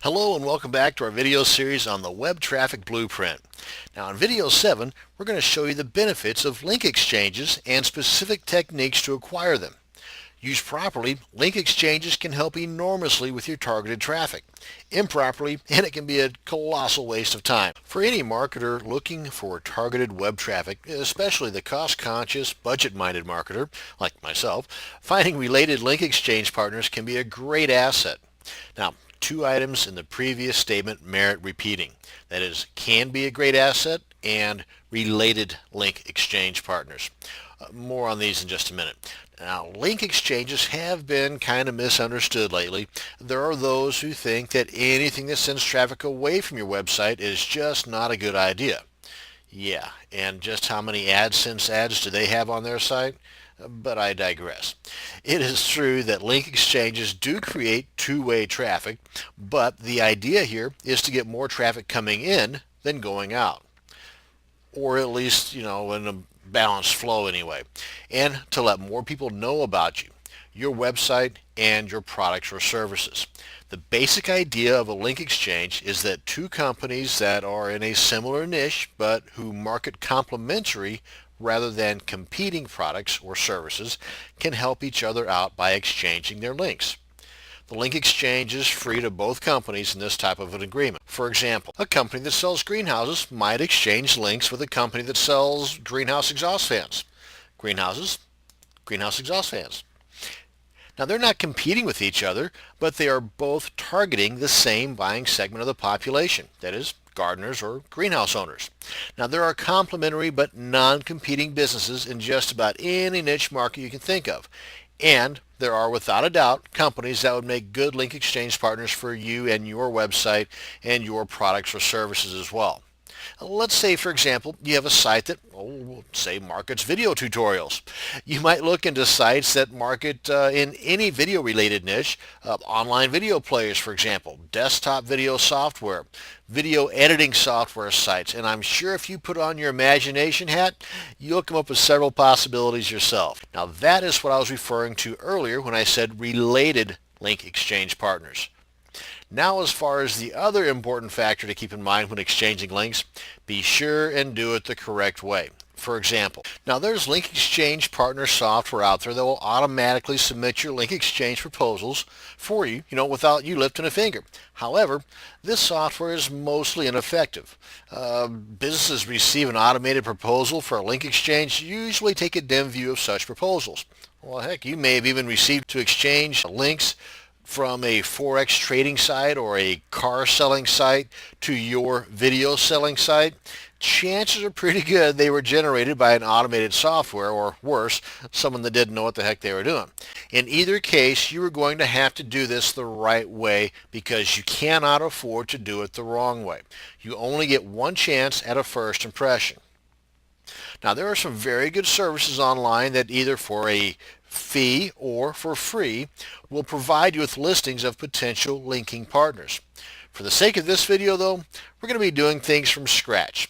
Hello and welcome back to our video series on the Web Traffic Blueprint. Now in video 7, we're going to show you the benefits of link exchanges and specific techniques to acquire them. Used properly, link exchanges can help enormously with your targeted traffic. Improperly, and it can be a colossal waste of time. For any marketer looking for targeted web traffic, especially the cost-conscious, budget-minded marketer, like myself, finding related link exchange partners can be a great asset. Now, two items in the previous statement merit repeating. That is, can be a great asset and related link exchange partners. More on these in just a minute. Now, link exchanges have been kind of misunderstood lately. There are those who think that anything that sends traffic away from your website is just not a good idea. Yeah, and just how many AdSense ads do they have on their site? But I digress. It is true that link exchanges do create two-way traffic, but the idea here is to get more traffic coming in than going out. Or at least, in a balanced flow anyway. And to let more people know about you, your website, and your products or services. The basic idea of a link exchange is that two companies that are in a similar niche but who market complementary rather than competing products or services can help each other out by exchanging their links. The link exchange is free to both companies in this type of an agreement. For example, a company that sells greenhouses might exchange links with a company that sells greenhouse exhaust fans. Greenhouses, greenhouse exhaust fans. Now they're not competing with each other, but they are both targeting the same buying segment of the population, that is, gardeners or greenhouse owners. Now there are complementary but non-competing businesses in just about any niche market you can think of. And there are without a doubt companies that would make good link exchange partners for you and your website and your products or services as well. Let's say, for example, you have a site that, say, markets video tutorials. You might look into sites that market in any video-related niche, online video players, for example, desktop video software, video editing software sites, and I'm sure if you put on your imagination hat, you'll come up with several possibilities yourself. Now, that is what I was referring to earlier when I said related link exchange partners. Now, as far as the other important factor to keep in mind when exchanging links, be sure and do it the correct way. For example, now there's link exchange partner software out there that will automatically submit your link exchange proposals for you, without you lifting a finger. However, this software is mostly ineffective. Businesses receive an automated proposal for a link exchange usually take a dim view of such proposals. Well, heck, you may have even received to exchange links from a Forex trading site or a car selling site to your video selling site. Chances are pretty good they were generated by an automated software, or worse, someone that didn't know what the heck they were doing. In either case, you are going to have to do this the right way because you cannot afford to do it the wrong way. You only get one chance at a first impression. Now, there are some very good services online that either for a fee or for free will provide you with listings of potential linking partners. For the sake of this video though, we're going to be doing things from scratch.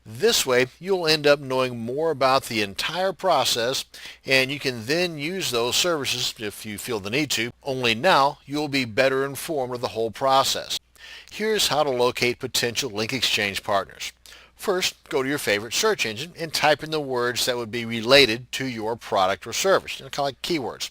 This way you'll end up knowing more about the entire process and you can then use those services if you feel the need to, only now you'll be better informed of the whole process. Here's how to locate potential link exchange partners. First, go to your favorite search engine and type in the words that would be related to your product or service, kind of like keywords.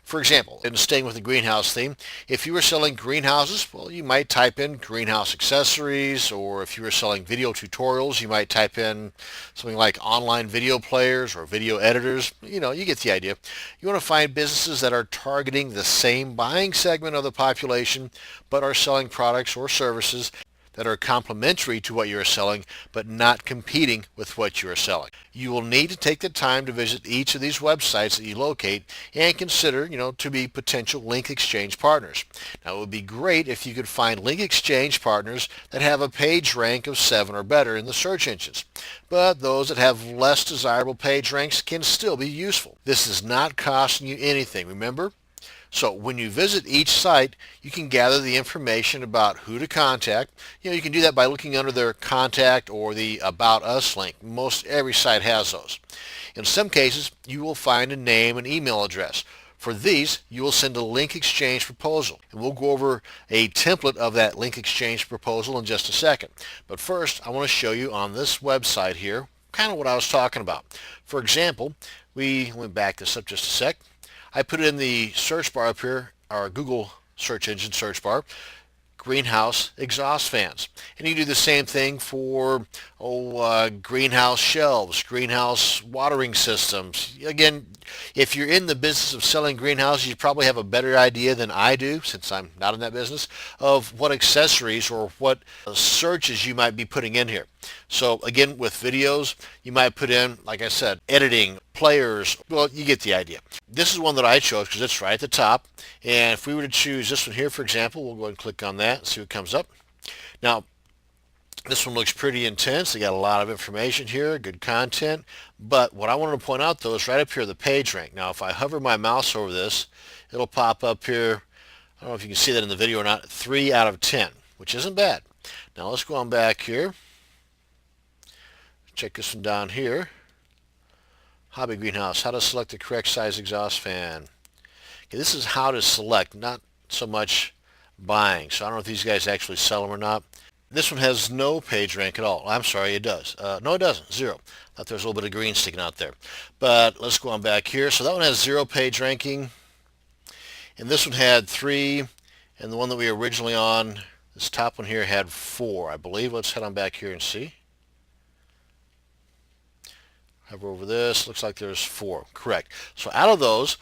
For example, in staying with the greenhouse theme, if you were selling greenhouses, well, you might type in greenhouse accessories, or if you were selling video tutorials, you might type in something like online video players or video editors. You get the idea. You want to find businesses that are targeting the same buying segment of the population, but are selling products or services that are complementary to what you are selling, but not competing with what you are selling. You will need to take the time to visit each of these websites that you locate and consider, to be potential link exchange partners. Now, it would be great if you could find link exchange partners that have a page rank of 7 or better in the search engines. But those that have less desirable page ranks can still be useful. This is not costing you anything, remember? So when you visit each site, you can gather the information about who to contact. You can do that by looking under their contact or the About Us link. Most every site has those. In some cases, you will find a name and email address. For these, you will send a link exchange proposal, and we'll go over a template of that link exchange proposal in just a second. But first, I want to show you on this website here kind of what I was talking about. For example, let me back this up just a sec. I put in the search bar up here, our Google search engine search bar, greenhouse exhaust fans. And you do the same thing for greenhouse shelves, greenhouse watering systems. Again, if you're in the business of selling greenhouses, you probably have a better idea than I do, since I'm not in that business, of what accessories or what searches you might be putting in here. So again, with videos, you might put in, like I said, editing, players. Well, you get the idea. This is one that I chose because it's right at the top. And if we were to choose this one here, for example, we'll go ahead and click on that and see what comes up. Now, this one looks pretty intense. They got a lot of information here, good content. But what I wanted to point out, though, is right up here, the page rank. Now, if I hover my mouse over this, it'll pop up here. I don't know if you can see that in the video or not. 3 out of 10, which isn't bad. Now, let's go on back here. Check this one down here. Hobby greenhouse, how to select the correct size exhaust fan. Okay, this is how to select, not so much buying. So I don't know if these guys actually sell them or not. This one has no page rank at all. I'm sorry, it does. No, it doesn't. 0. Thought there was a little bit of green sticking out there. But let's go on back here. So that one has 0 page ranking. And this one had 3. And the one that we were originally on, this top one here, had 4, I believe. Let's head on back here and see. Hover over this. Looks like there's 4. Correct. So out of those,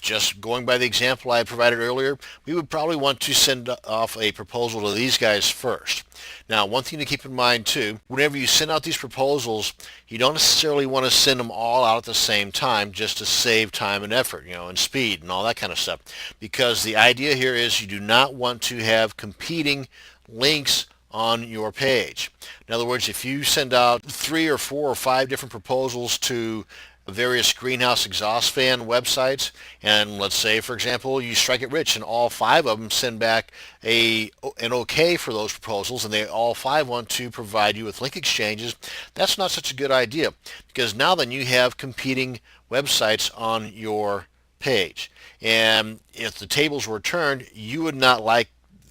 just going by the example I provided earlier, we would probably want to send off a proposal to these guys first. Now, one thing to keep in mind too, whenever you send out these proposals, you don't necessarily want to send them all out at the same time just to save time and effort, and speed and all that kind of stuff. Because the idea here is you do not want to have competing links on your page. In other words, if you send out 3 or 4 or 5 different proposals to various greenhouse exhaust fan websites, and let's say, for example, you strike it rich and all 5 of them send back an okay for those proposals, and they all 5 want to provide you with link exchanges, that's not such a good idea, because now then you have competing websites on your page. And if the tables were turned, you would not like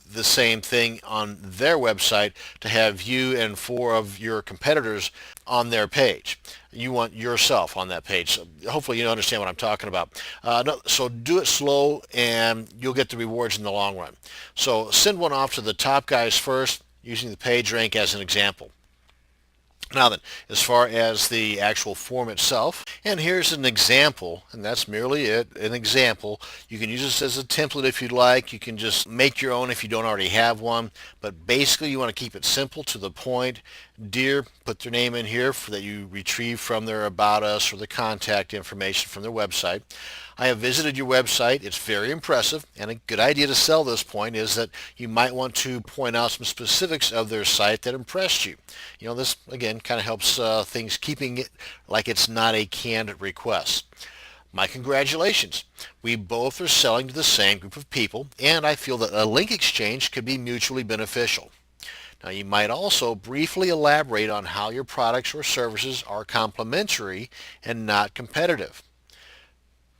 the same thing on their website to have you and 4 of your competitors on their page. You want yourself on that page. So hopefully you understand what I'm talking about. So do it slow and you'll get the rewards in the long run. So send one off to the top guys first, using the page rank as an example. Now then, as far as the actual form itself, and here's an example, and that's merely it, an example. You can use this as a template if you'd like. You can just make your own if you don't already have one, but basically you want to keep it simple, to the point. Dear, put their name in here that you retrieve from their About Us or the contact information from their website. I have visited your website. It's very impressive, and a good idea to sell this point is that you might want to point out some specifics of their site that impressed you. This, again, kind of helps things, keeping it like it's not a canned request. My congratulations. We both are selling to the same group of people, and I feel that a link exchange could be mutually beneficial. Now, you might also briefly elaborate on how your products or services are complementary and not competitive.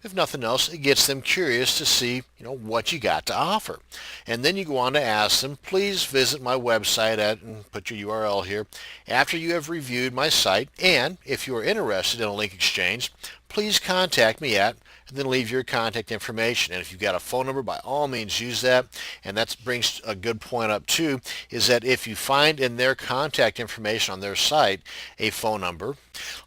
If nothing else, it gets them curious to see, what you got to offer. And then you go on to ask them, please visit my website at, and put your URL here, after you have reviewed my site, and if you are interested in a link exchange, please contact me at, and then leave your contact information. And if you've got a phone number, by all means use that. And that brings a good point up too, is that if you find in their contact information on their site a phone number,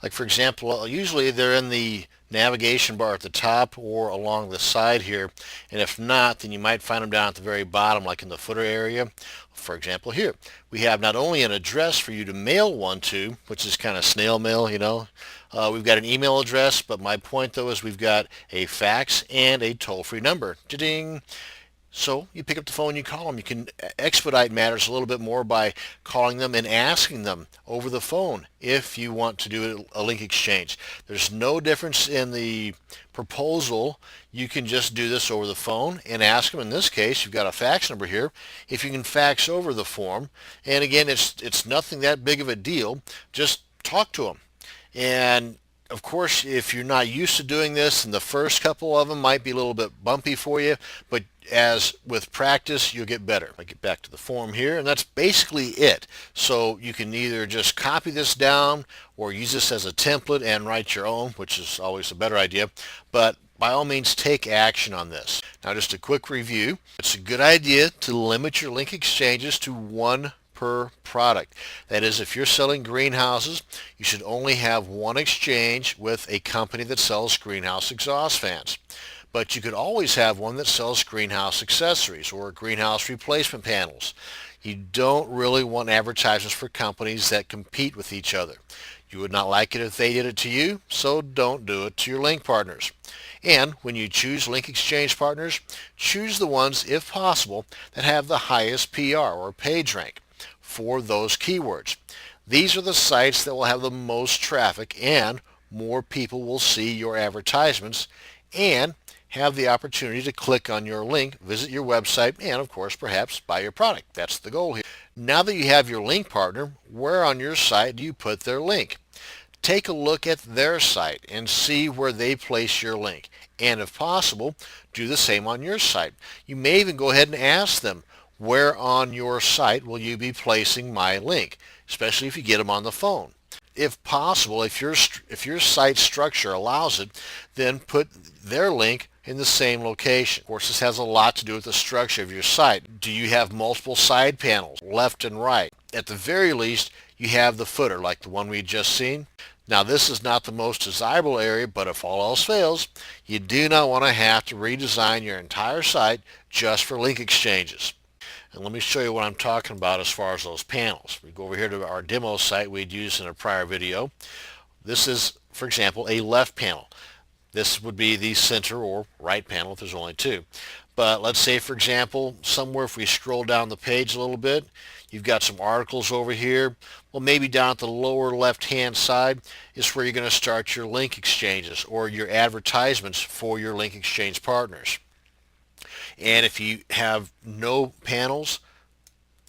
like for example, usually they're in the navigation bar at the top or along the side here, and if not, then you might find them down at the very bottom, like in the footer area. For example, here we have not only an address for you to mail one to, which is kind of snail mail, we've got an email address, but my point though is we've got a fax and a toll-free number. Cha-ding! So you pick up the phone, you call them. You can expedite matters a little bit more by calling them and asking them over the phone if you want to do a link exchange. There's no difference in the proposal. You can just do this over the phone and ask them. In this case, you've got a fax number here. If you can fax over the form, and again, it's nothing that big of a deal. Just talk to them. And Of course, if you're not used to doing this, and the first couple of them might be a little bit bumpy for you, but as with practice, you'll get better. I get back to the form here, and that's basically it. So you can either just copy this down or use this as a template and write your own, which is always a better idea. But by all means, take action on this. Now, just a quick review. It's a good idea to limit your link exchanges to one per product. That is, if you're selling greenhouses, you should only have one exchange with a company that sells greenhouse exhaust fans. But you could always have one that sells greenhouse accessories or greenhouse replacement panels. You don't really want advertisements for companies that compete with each other. You would not like it if they did it to you, so don't do it to your link partners. And when you choose link exchange partners, choose the ones, if possible, that have the highest PR or page rank for those keywords. These are the sites that will have the most traffic, and more people will see your advertisements and have the opportunity to click on your link, visit your website, and of course perhaps buy your product. That's the goal here. Now that you have your link partner, where on your site do you put their link? Take a look at their site and see where they place your link. And if possible, do the same on your site. You may even go ahead and ask them, where on your site will you be placing my link, especially if you get them on the phone. If possible, if your site structure allows it, then put their link in the same location. Of course, this has a lot to do with the structure of your site. Do you have multiple side panels, left and right? At the very least, you have the footer like the one we just seen. Now, this is not the most desirable area, but if all else fails, you do not want to have to redesign your entire site just for link exchanges. And let me show you what I'm talking about as far as those panels. We go over here to our demo site we'd used in a prior video. This is, for example, a left panel. This would be the center or right panel if there's only two. But let's say, for example, somewhere if we scroll down the page a little bit, you've got some articles over here. Well, maybe down at the lower left-hand side is where you're going to start your link exchanges or your advertisements for your link exchange partners. And if you have no panels,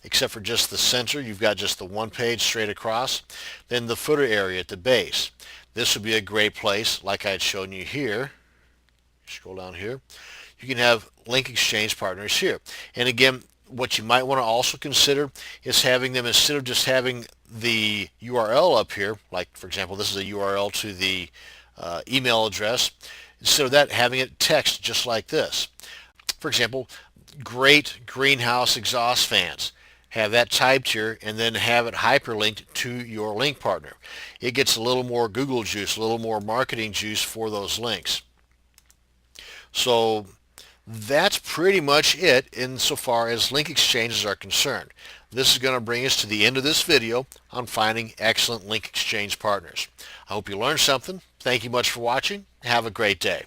except for just the center, you've got just the one page straight across, then the footer area at the base. This would be a great place, like I had shown you here. Scroll down here. You can have link exchange partners here. And again, what you might want to also consider is having them, instead of just having the URL up here, like for example, this is a URL to the email address, instead of that, having it text just like this. For example, great greenhouse exhaust fans. Have that typed here and then have it hyperlinked to your link partner. It gets a little more Google juice, a little more marketing juice for those links. So that's pretty much it insofar as link exchanges are concerned. This is going to bring us to the end of this video on finding excellent link exchange partners. I hope you learned something. Thank you much for watching. Have a great day.